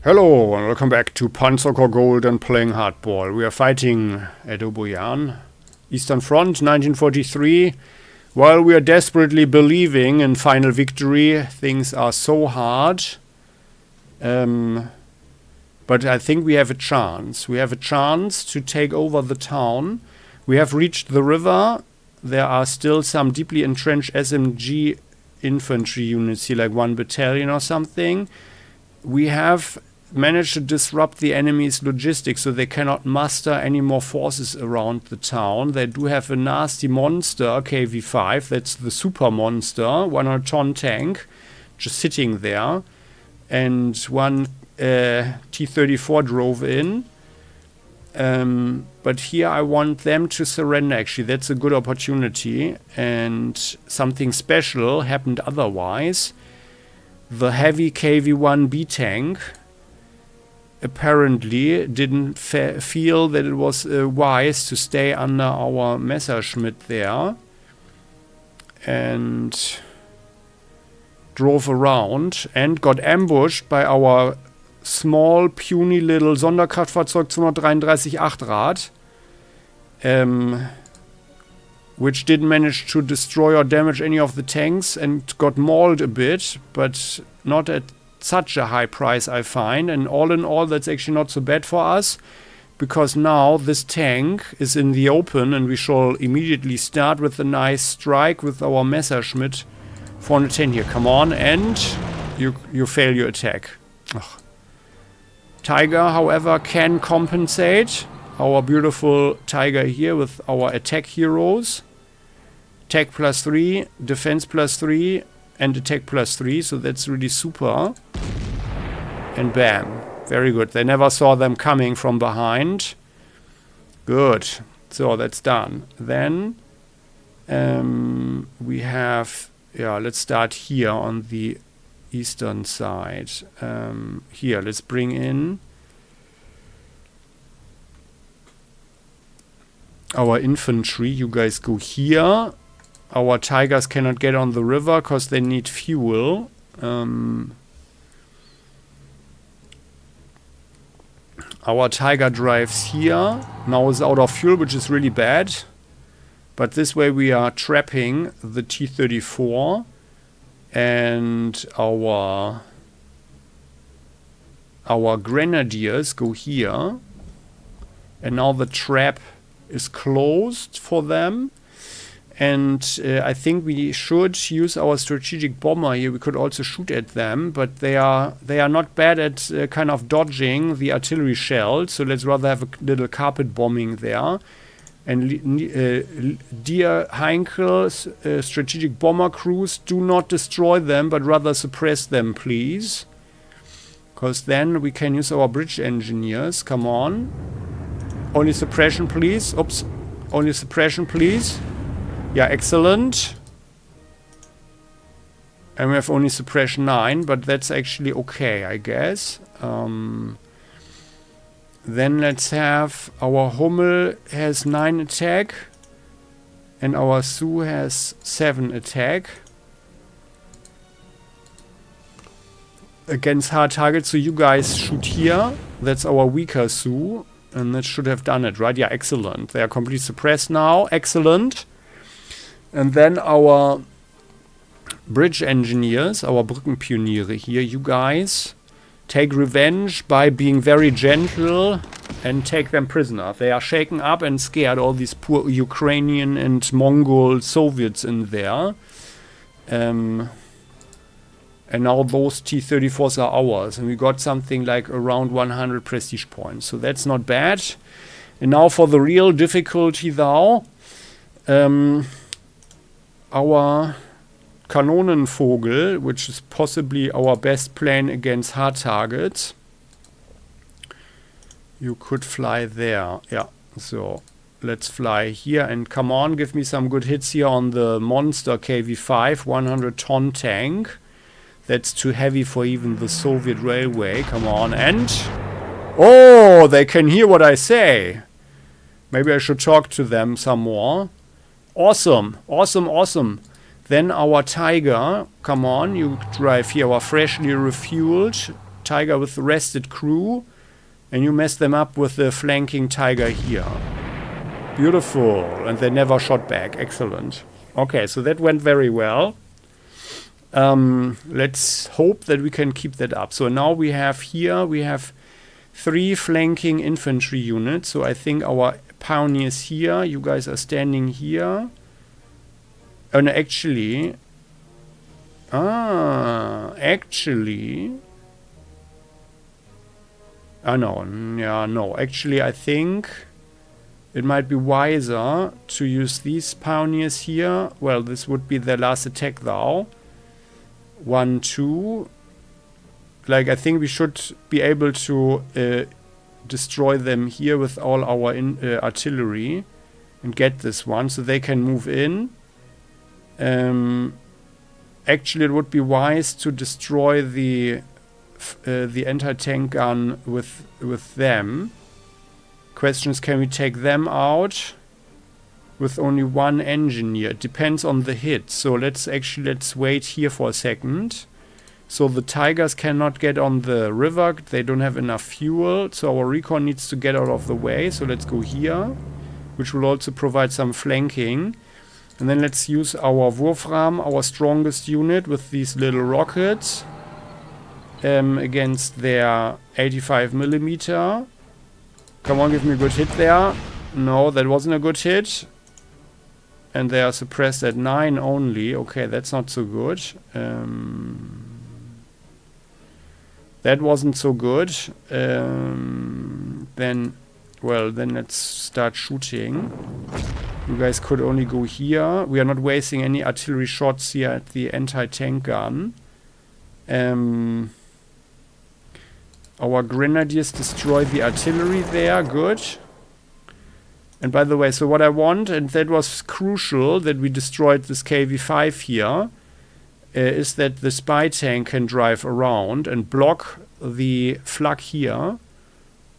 Hello and welcome back to Panzer Corps Gold and Playing Hardball. We are fighting at Oboyan, Eastern Front, 1943. While we are desperately believing in final victory, things are so hard. But I think we have a chance. We have a chance to take over the town. We have reached the river. There are still some deeply entrenched SMG infantry units here, like 1 battalion or something. We have managed to disrupt the enemy's logistics, so they cannot muster any more forces around the town. They do have a nasty monster, KV-5, that's the super monster, 100-ton tank, just sitting there. And one T-34 drove in. But here I want them to surrender, actually. That's a good opportunity. And something special happened otherwise. The heavy KV-1B tank apparently didn't feel that it was wise to stay under our Messerschmitt there and drove around and got ambushed by our small, puny little Sonderkraftfahrzeug 233 Achtrad, which didn't manage to destroy or damage any of the tanks and got mauled a bit, but not at such a high price, I find. And all in all, that's actually not so bad for us, because now this tank is in the open and we shall immediately start with a nice strike with our Messerschmitt 410 here. Come on, and you fail your attack. Ugh. Tiger, however, can compensate. Our beautiful Tiger here with our attack heroes. Attack +3, defense +3, and attack +3, so that's really super. And bam. Very good. They never saw them coming from behind. Good. So that's done. Then we have, let's start here on the eastern side. Here, let's bring in our infantry. You guys go here. Our Tigers cannot get on the river because they need fuel. Our Tiger drives here. Now is out of fuel, which is really bad. But this way we are trapping the T-34. And our Grenadiers go here. And now the trap is closed for them. And I think we should use our strategic bomber here. We could also shoot at them, but they are not bad at kind of dodging the artillery shells. So let's rather have a little carpet bombing there. And dear Heinkel's strategic bomber crews, do not destroy them, but rather suppress them, please. Because then we can use our bridge engineers. Come on. Only suppression, please. Oops. Only suppression, please. Yeah, excellent. And we have only suppression 9, but that's actually okay, I guess. Then let's have our Hummel has 9 attack. And our Sioux has 7 attack. Against hard targets, so you guys shoot here. That's our weaker Sioux. And that should have done it, right? Yeah, excellent. They are completely suppressed now. Excellent. And then our bridge engineers, our Brückenpioniere here, you guys take revenge by being very gentle and take them prisoner. They are shaken up and scared, all these poor Ukrainian and Mongol Soviets in there. And now those T-34s are ours. And we got something like around 100 prestige points. So that's not bad. And now for the real difficulty though. Our Kanonenvogel, which is possibly our best plane against hard targets. You could fly there. Yeah, so let's fly here and come on, give me some good hits here on the monster KV-5, 100-ton tank. That's too heavy for even the Soviet railway. Come on, and... Oh, they can hear what I say. Maybe I should talk to them some more. Awesome, awesome, awesome. Then our Tiger, come on, you drive here, our freshly refueled Tiger with the rested crew, and you mess them up with the flanking Tiger here. Beautiful. And they never shot back. Excellent. Okay, so that went very well. Let's hope that we can keep that up. So now we have here, we have 3 flanking infantry units. So I think our pioneers here, you guys are standing here. Oh, no, actually, no, actually I think it might be wiser to use these pioneers here. Well, this would be their last attack though. 1, 2. Like, I think we should be able to destroy them here with all our artillery and get this one so they can move in. Actually, it would be wise to destroy the anti-tank gun with them. Question is, can we take them out with only 1 engineer? It depends on the hit. So let's wait here for a second. So the Tigers cannot get on the river. They don't have enough fuel. So our recon needs to get out of the way. So let's go here, which will also provide some flanking. And then let's use our Wurfram, our strongest unit, with these little rockets against their 85mm. Come on, give me a good hit there. No, that wasn't a good hit. And they are suppressed at 9 only. Okay, that's not so good. That wasn't so good. Then let's start shooting. You guys could only go here. We are not wasting any artillery shots here at the anti-tank gun. Our grenadiers destroy the artillery there. Good. And by the way, so what I want, and that was crucial that we destroyed this KV-5 here, is that the spy tank can drive around and block the flak here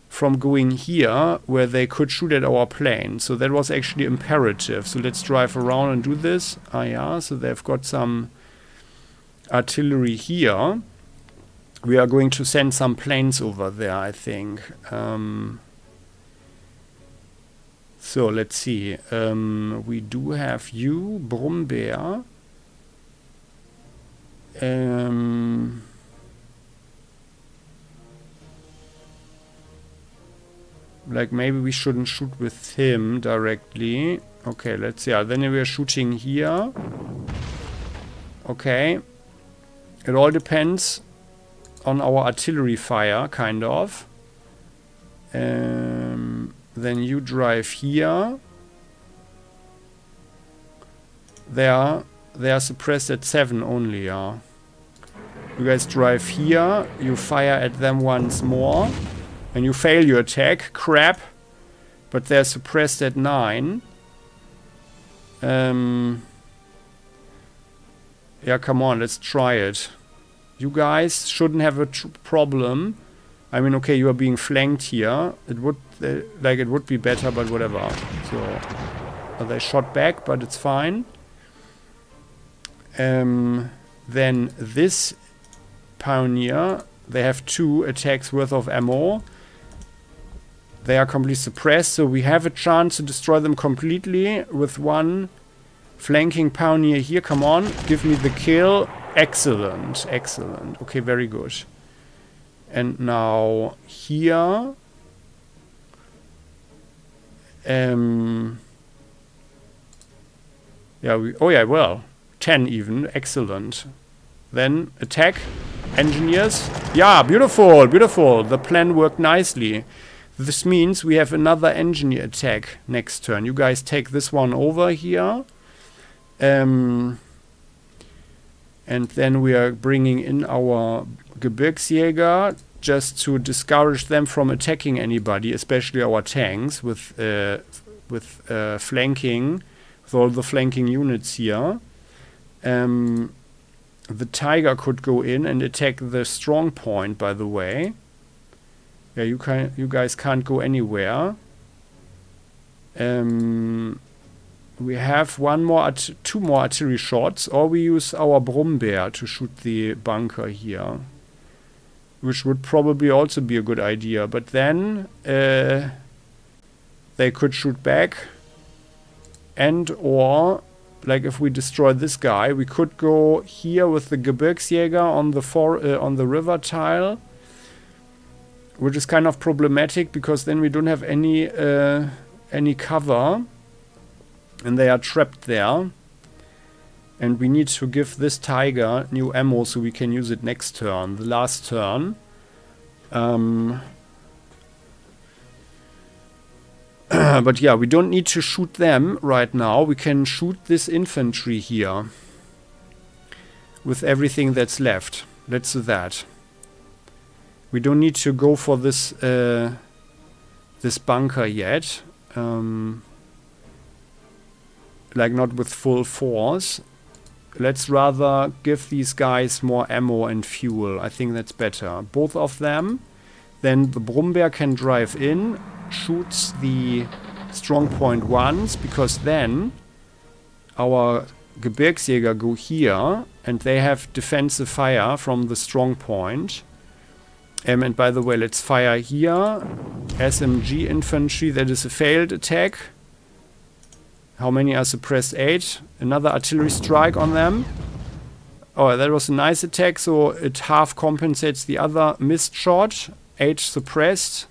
from going here where they could shoot at our plane. So that was actually imperative. So let's drive around and do this. Ah, yeah, so they've got some artillery here. We are going to send some planes over there, I think. So let's see. We do have you, Brumbeer. Like, maybe we shouldn't shoot with him directly. Okay, let's see. Then we are shooting here. Okay. It all depends on our artillery fire, kind of. Then you drive here. They are suppressed at 7 only, yeah. You guys drive here. You fire at them once more. And you fail your attack. Crap. But they're suppressed at 9. Yeah, come on. Let's try it. You guys shouldn't have a problem. I mean, okay, you are being flanked here. It would it would be better, but whatever. So they shot back, but it's fine. Then this pioneer, they have 2 attacks worth of ammo. They are completely suppressed, so we have a chance to destroy them completely with 1 flanking pioneer here. Come on, give me the kill. Excellent, excellent. Okay, very good. And now here, well, 10 even. Excellent. Then attack, engineers. Yeah, beautiful, beautiful. The plan worked nicely. This means we have another engineer attack next turn. You guys take this one over here. And then we are bringing in our Gebirgsjäger just to discourage them from attacking anybody, especially our tanks with flanking, with all the flanking units here. The Tiger could go in and attack the strong point, by the way. Yeah, you guys can't go anywhere. We have 2 more artillery shots, or we use our Brumbeer to shoot the bunker here. which would probably also be a good idea. But then they could shoot back, and or like if we destroy this guy, we could go here with the Gebirgsjäger on the river tile, which is kind of problematic because then we don't have any cover, and they are trapped there. And we need to give this tiger new ammo so we can use it next turn, the last turn. But yeah, we don't need to shoot them right now. We can shoot this infantry here with everything that's left. Let's do that. We don't need to go for this this bunker yet. Like not with full force. Let's rather give these guys more ammo and fuel. I think that's better. Both of them. Then the Brummbär can drive in, shoots the strong point once, because then our Gebirgsjäger go here and they have defensive fire from the strong point. And by the way, let's fire here. SMG infantry, that is a failed attack. How many are suppressed? 8. Another artillery strike on them. Oh, that was a nice attack, so it half compensates the other missed shot. 8 suppressed.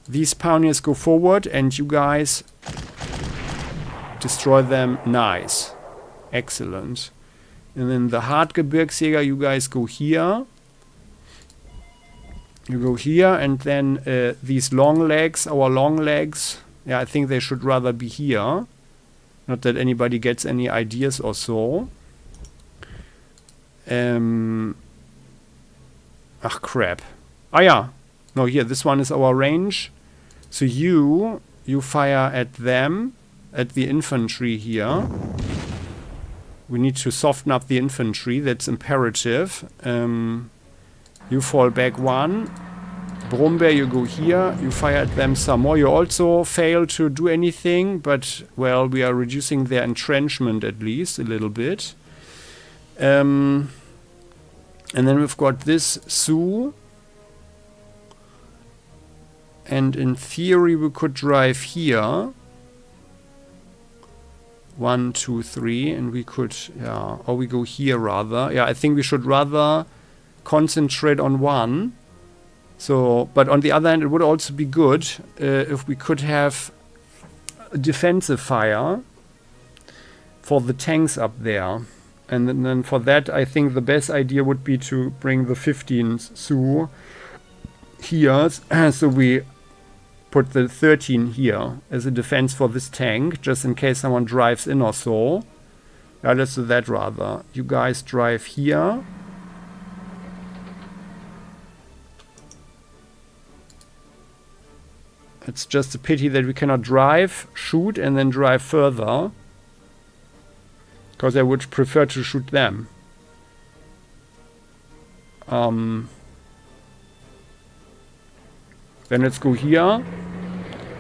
These pioneers go forward and you guys destroy them. Nice. Excellent. And then the Hartgebirgsjäger, you guys go here. You go here, and then these long legs, our long legs, yeah, I think they should rather be here. Not that anybody gets any ideas or so. Ach, crap. Ah, yeah. No, here, this one is our range. So you fire at them, at the infantry here. We need to soften up the infantry. That's imperative. You fall back 1. Brummbär, you go here. You fire at them some more. You also fail to do anything, but, well, we are reducing their entrenchment at least a little bit. And then we've got this Sioux. And in theory, we could drive here. 1, 2, 3. And we could, yeah, or we go here rather. Yeah, I think we should rather concentrate on 1. So, but on the other hand, it would also be good if we could have defensive fire for the tanks up there. And then for that, I think the best idea would be to bring the 15th Sioux here. So we put the 13 here as a defense for this tank, just in case someone drives in or so. Yeah, let's do that rather. You guys drive here. It's just a pity that we cannot drive, shoot, and then drive further. Because I would prefer to shoot them. Then let's go here.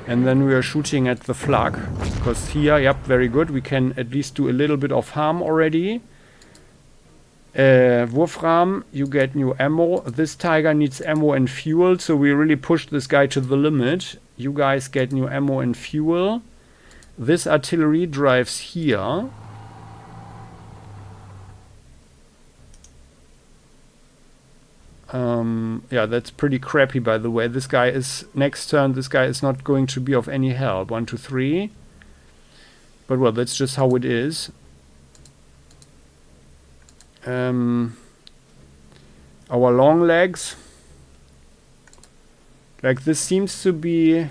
And then we are shooting at the flag. Because here, yep, very good. We can at least do a little bit of harm already. Wurfrahm, you get new ammo. This tiger needs ammo and fuel, so we really push this guy to the limit. You guys get new ammo and fuel. This artillery drives here. Yeah, that's pretty crappy, by the way. This guy is, next turn, this guy is not going to be of any help. 1, 2, 3. But well, that's just how it is. Our long legs. Like, this seems to be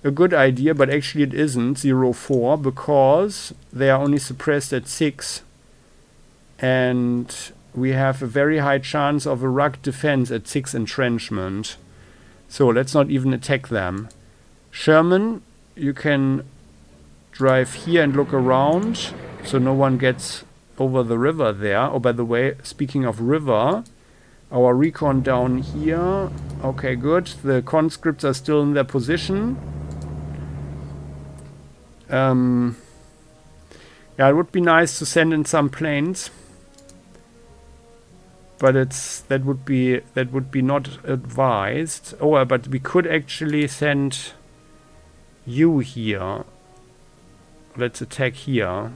a good idea, but actually it isn't. 0-4, because they are only suppressed at 6. And we have a very high chance of a rugged defense at 6 entrenchment. So let's not even attack them. Sherman, you can drive here and look around, so no one gets over the river there. Oh, by the way, speaking of river, our recon down here. Okay, good. The conscripts are still in their position. Yeah, it would be nice to send in some planes. but that would be not advised. Oh, but we could actually send you here. Let's attack here.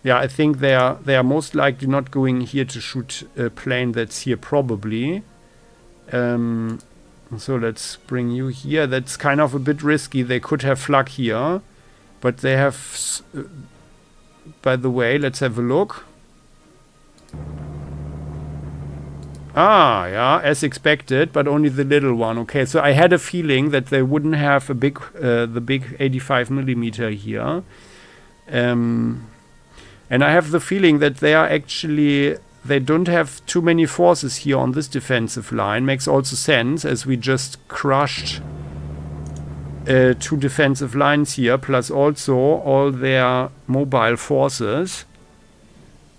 Yeah, I think they are most likely not going here to shoot a plane that's here probably. So let's bring you here. That's kind of a bit risky. They could have flak here, but they have. By the way, let's have a look. Ah, yeah, as expected, but only the little one. Okay, so I had a feeling that they wouldn't have a big, the big 85mm here. And I have the feeling that they are actually, they don't have too many forces here on this defensive line. Makes also sense, as we just crushed 2 defensive lines here, plus also all their mobile forces.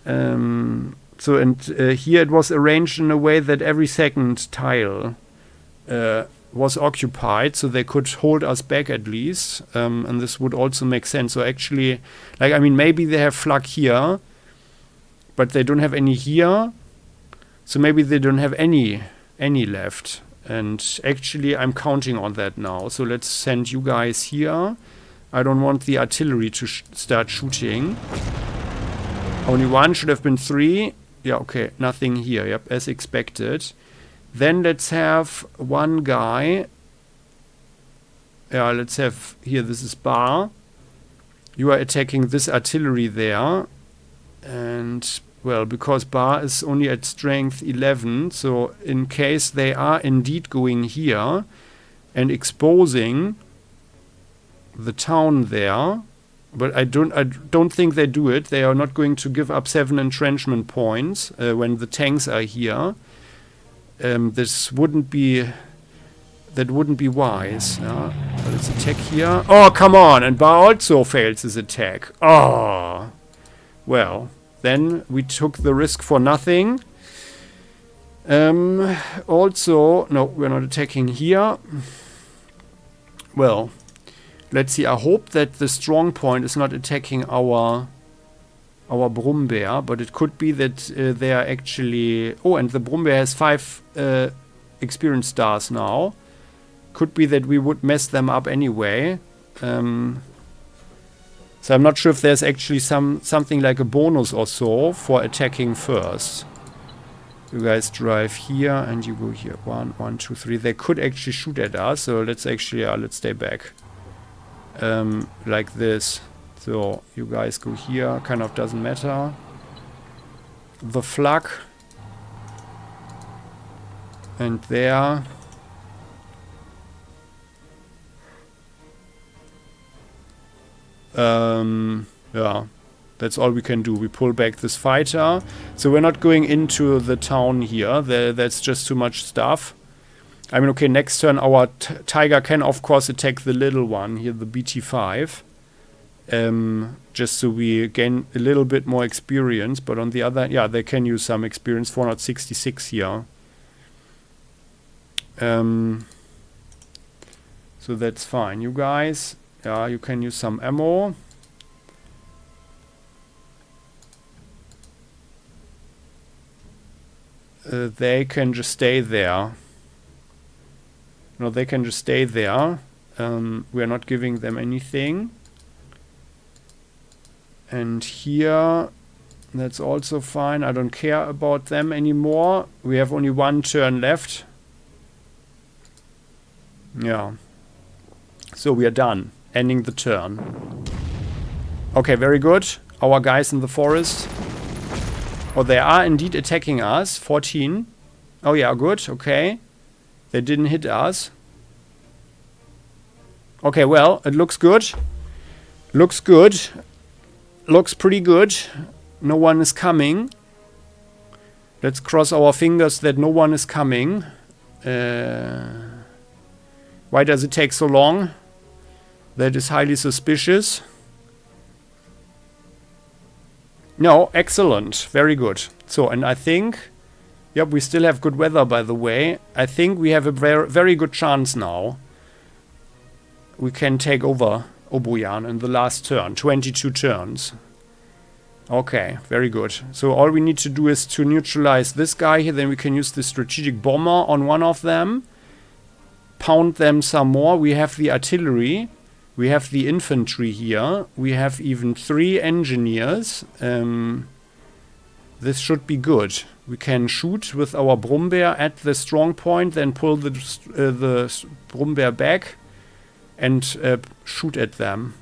So, and here it was arranged in a way that every second tile was occupied, so they could hold us back at least. And this would also make sense. So actually, like, I mean, maybe they have flak here, but they don't have any here. So maybe they don't have any left. And actually, I'm counting on that now. So let's send you guys here. I don't want the artillery to start shooting. Only one, should have been 3. Yeah, okay, nothing here. Yep, as expected. Then let's have one guy. Yeah, let's have here, this is Bar. You are attacking this artillery there. And, well, because Bar is only at strength 11, so in case they are indeed going here and exposing the town there, but I don't think they do it. They are not going to give up 7 entrenchment points when the tanks are here. This wouldn't be, that wouldn't be wise. Let's attack here. Oh, come on! And Bar also fails his attack. Oh, well, then we took the risk for nothing. Also, no, we're not attacking here. Well, let's see. I hope that the strong point is not attacking our Brummbär, but it could be that they are actually... Oh, and the Brummbär has 5 experience stars now. Could be that we would mess them up anyway. So I'm not sure if there's actually something like a bonus or so for attacking first. You guys drive here and you go here. 1, 2, 3. They could actually shoot at us, so let's actually let's stay back. Like this. So you guys go here, kind of doesn't matter. The flak. And there. Yeah, that's all we can do. We pull back this fighter. So we're not going into the town here. That's just too much stuff. I mean, okay, next turn our Tiger can, of course, attack the little one here, the BT-5. Just so we gain a little bit more experience. But on the other, yeah, they can use some experience. 466 here. So that's fine. You guys, yeah, you can use some ammo. They can just stay there. No, they can just stay there. We're not giving them anything. And here, that's also fine. I don't care about them anymore. We have only 1 turn left. Yeah. So we are done. Ending the turn. Okay, very good. Our guys in the forest. Oh, they are indeed attacking us. 14. Oh yeah, good. Okay. They didn't hit us. Okay, well, it looks good. Looks good. Looks pretty good. No one is coming. Let's cross our fingers that no one is coming. Why does it take so long? That is highly suspicious. No, excellent. Very good. So, and I think... Yep, we still have good weather, by the way. I think we have a very good chance now. We can take over Oboyan in the last turn. 22 turns. Okay, very good. So all we need to do is to neutralize this guy here. Then we can use the strategic bomber on one of them. Pound them some more. We have the artillery. We have the infantry here. We have even 3 engineers. This should be good. We can shoot with our Brummbär at the strong point, then pull the Brummbär back and shoot at them.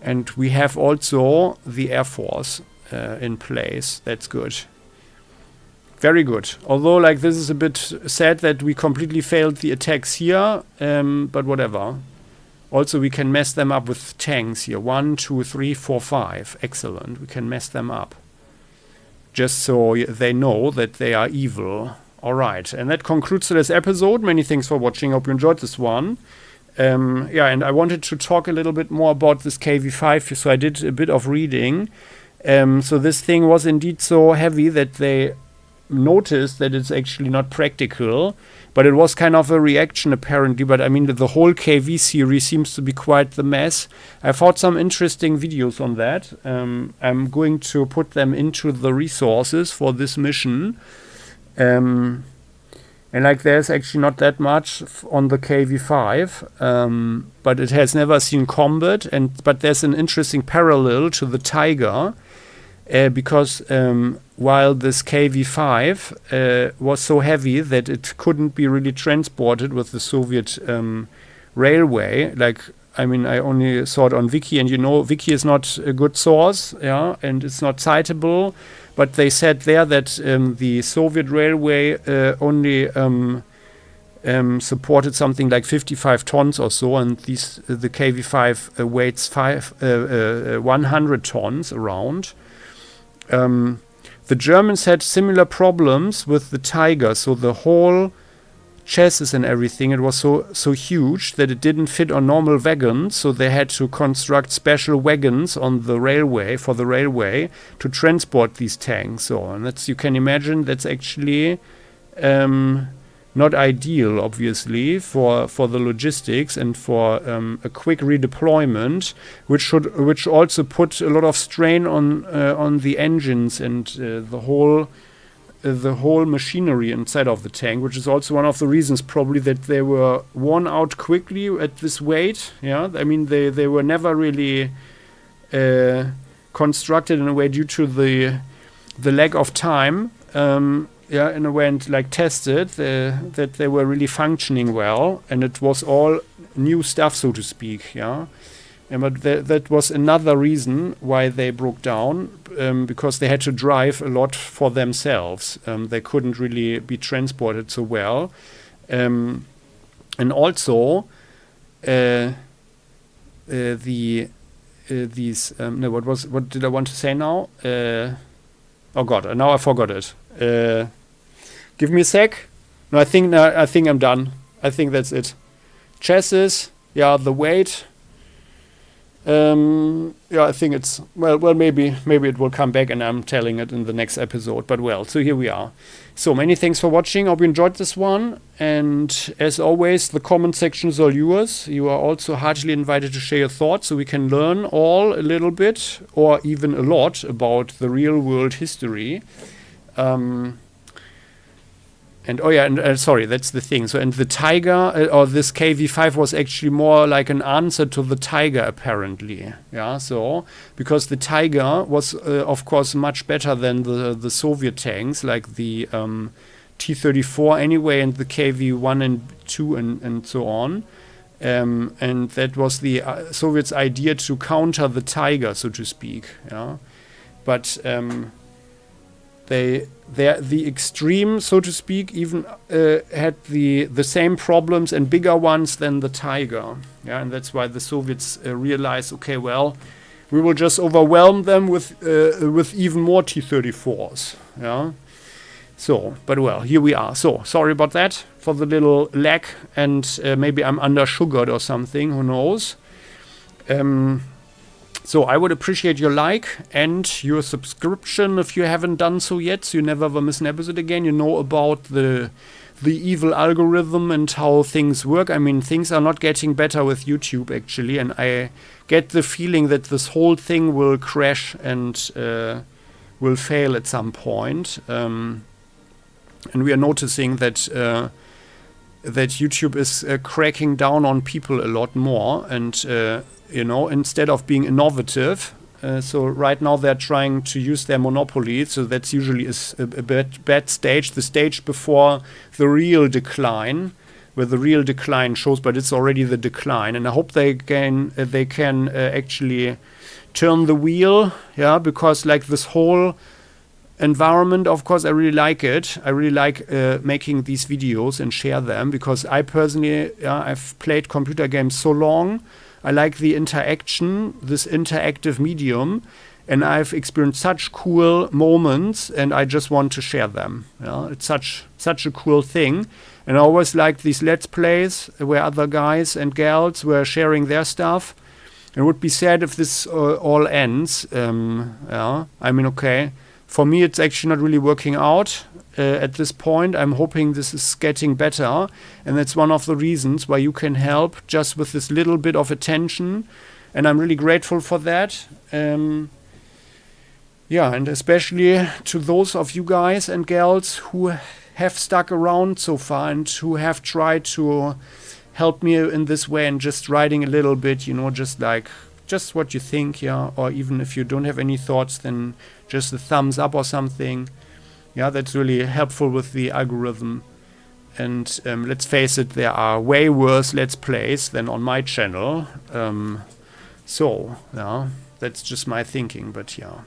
And we have also the Air Force in place. That's good. Very good. Although, like, this is a bit sad that we completely failed the attacks here, but whatever. Also, we can mess them up with tanks here. 1, 2, 3, 4, 5. Excellent. We can mess them up. Just so they know that they are evil. Alright, and that concludes today's episode. Many thanks for watching. Hope you enjoyed this one. Yeah, and I wanted to talk a little bit more about this KV-5, so I did a bit of reading. So this thing was indeed so heavy that they noticed that it's actually not practical, but it was kind of a reaction apparently. But I mean, the whole KV series seems to be quite the mess. I found some interesting videos on that. I'm going to put them into the resources for this mission. And like, there's actually not that much on the KV-5, but it has never seen combat. But there's an interesting parallel to the Tiger, because while this KV-5 was so heavy that it couldn't be really transported with the Soviet railway. Like, I mean, I only saw it on Wiki, and you know, Wiki is not a good source, yeah, and it's not citable. But they said there that the Soviet railway only supported something like 55 tons or so, and the KV-5 weighs 100 tons around. The Germans had similar problems with the Tiger, so the whole chassis and everything, it was so huge that it didn't fit on normal wagons, so they had to construct special wagons on the railway, for the railway, to transport these tanks. So, and that's, you can imagine, that's actually not ideal, obviously, for the logistics and for a quick redeployment, which also put a lot of strain on the engines and the whole machinery inside of the tank, which is also one of the reasons probably that they were worn out quickly at this weight. Yeah, I mean, they were never really constructed in a way due to the lack of time. Yeah, in a way, and like tested that they were really functioning well, and it was all new stuff, so to speak. Yeah, but that was another reason why they broke down, because they had to drive a lot for themselves. They couldn't really be transported so well, and also what did I want to say now? Oh God, now I forgot it. Give me a sec. No, I think I'm done. I think that's it. Chassis, yeah, the weight. Yeah, I think it's well. Maybe it will come back, and I'm telling it in the next episode. But well, so here we are. So many thanks for watching. Hope you enjoyed this one. And as always, the comment section is all yours. You are also heartily invited to share your thoughts, so we can learn all a little bit, or even a lot, about the real world history. And oh yeah, and sorry, that's the thing. So, and the Tiger, or this KV-5 was actually more like an answer to the Tiger, apparently. Yeah, so, because the Tiger was, of course, much better than the Soviet tanks, like the T-34 anyway, and the KV-1 and 2 and so on. And that was the Soviets' idea to counter the Tiger, so to speak. Yeah, but the extreme, so to speak, even had the same problems and bigger ones than the Tiger. Yeah, and that's why the Soviets realized, okay, well, we will just overwhelm them with even more T-34s. Yeah. So, but well, here we are. So, sorry about that for the little lag, and maybe I'm under sugared or something. Who knows? So I would appreciate your like and your subscription if you haven't done so yet, so you never will miss an episode again. You know about the evil algorithm and how things work. I mean, things are not getting better with YouTube, actually, and I get the feeling that this whole thing will crash and will fail at some point. And we are noticing that that YouTube is cracking down on people a lot more, and you know, instead of being innovative. So right now they're trying to use their monopoly, so that's usually a bad stage, the stage before the real decline, where the real decline shows, but it's already the decline. And I hope they can actually turn the wheel, yeah, because like this whole environment, of course, I really like it. I really like making these videos and share them, because I personally, I've played computer games so long. I like the interaction, this interactive medium, and I've experienced such cool moments, and I just want to share them. Yeah? It's such a cool thing, and I always liked these Let's Plays where other guys and gals were sharing their stuff. It would be sad if this all ends. Yeah, I mean, okay, for me it's actually not really working out. At this point, I'm hoping this is getting better, and that's one of the reasons why you can help just with this little bit of attention, and I'm really grateful for that. Yeah, and especially to those of you guys and gals who have stuck around so far and who have tried to help me in this way, and just writing a little bit, you know, just what you think, yeah, or even if you don't have any thoughts, then just a thumbs up or something. Yeah, that's really helpful with the algorithm. And let's face it, there are way worse Let's Plays than on my channel. So, yeah, that's just my thinking, but yeah.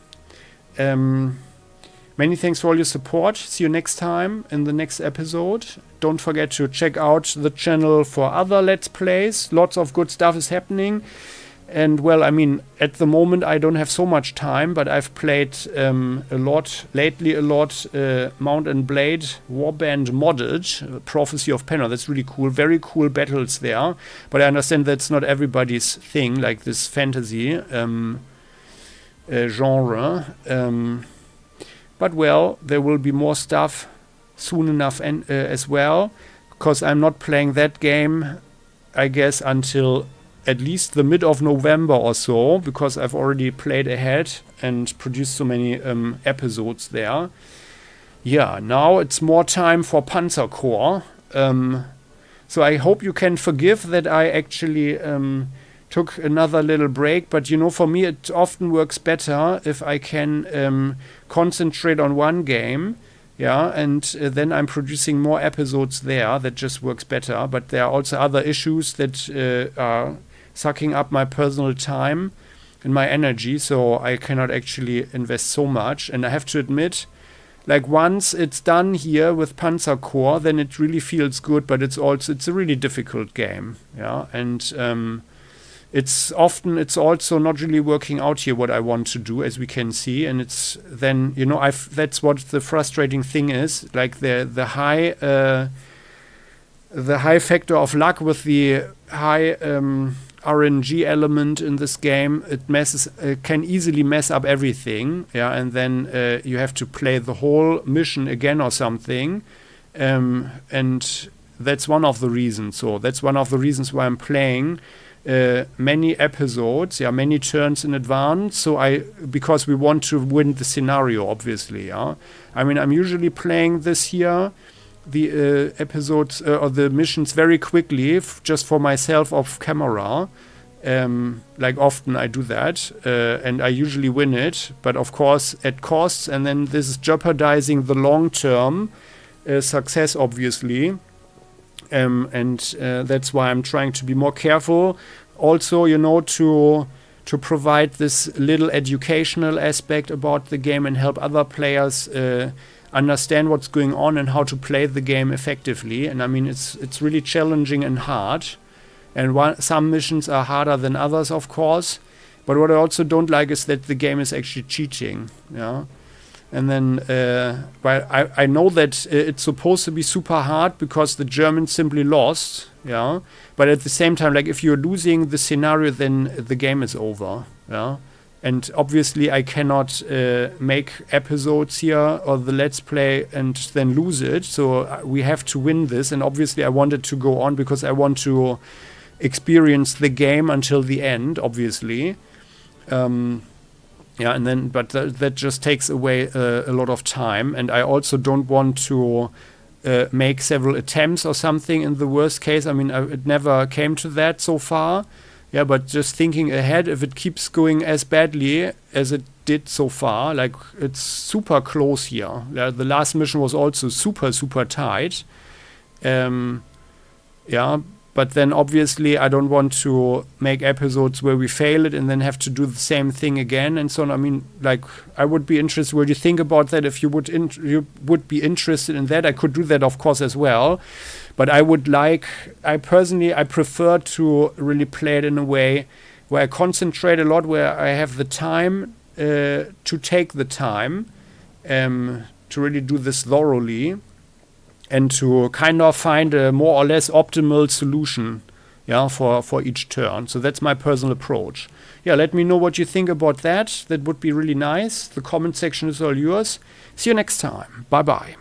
Many thanks for all your support. See you next time in the next episode. Don't forget to check out the channel for other Let's Plays. Lots of good stuff is happening. And well, I mean, at the moment I don't have so much time, but I've played a lot Mount and Blade Warband modded, Prophecy of Penner. That's really cool. Very cool battles there. But I understand that's not everybody's thing, like this fantasy genre. But well, there will be more stuff soon enough as well, because I'm not playing that game, I guess, until at least the mid of November or so, because I've already played ahead and produced so many episodes there. Yeah, now it's more time for Panzer Corps. So I hope you can forgive that I actually took another little break, but you know, for me it often works better if I can concentrate on one game. Yeah, and then I'm producing more episodes there. That just works better. But there are also other issues that are sucking up my personal time and my energy, so I cannot actually invest so much. And I have to admit, like, once it's done here with Panzer Corps, then it really feels good, but it's a really difficult game. Yeah, and it's also not really working out here what I want to do, as we can see. And it's then, you know, that's what the frustrating thing is, like the high factor of luck with the high RNG element in this game. It can easily mess up everything. Yeah, and then you have to play the whole mission again or something. And that's one of the reasons. So that's one of the reasons why I'm playing many episodes, many turns in advance. So because we want to win the scenario, obviously. Yeah, I mean, I'm usually playing this here, the episodes or the missions very quickly, just for myself off camera. Like often I do that, and I usually win it, but of course at costs. And then this is jeopardizing the long-term success, obviously. And that's why I'm trying to be more careful. Also, you know, to provide this little educational aspect about the game and help other players understand what's going on and how to play the game effectively. And I mean, it's really challenging and hard. And some missions are harder than others, of course. But what I also don't like is that the game is actually cheating. Yeah. And then, well, I know that it's supposed to be super hard because the Germans simply lost, yeah. But at the same time, like, if you're losing the scenario, then the game is over, yeah. And obviously I cannot make episodes here or the Let's Play and then lose it. So we have to win this. And obviously I wanted to go on because I want to experience the game until the end, obviously. Yeah, and then, but that just takes away a lot of time. And I also don't want to make several attempts or something in the worst case. I mean, it never came to that so far. Yeah, but just thinking ahead, if it keeps going as badly as it did so far, like it's super close here. The last mission was also super, super tight. Yeah, but then obviously I don't want to make episodes where we fail it and then have to do the same thing again and so on. I mean, like, I would be interested what you think about that. If you would be interested in that, I could do that, of course, as well. But I prefer to really play it in a way where I concentrate a lot, where I have the time to take the time to really do this thoroughly. And to kind of find a more or less optimal solution, yeah, for each turn. So that's my personal approach. Yeah, let me know what you think about that. That would be really nice. The comment section is all yours. See you next time. Bye-bye.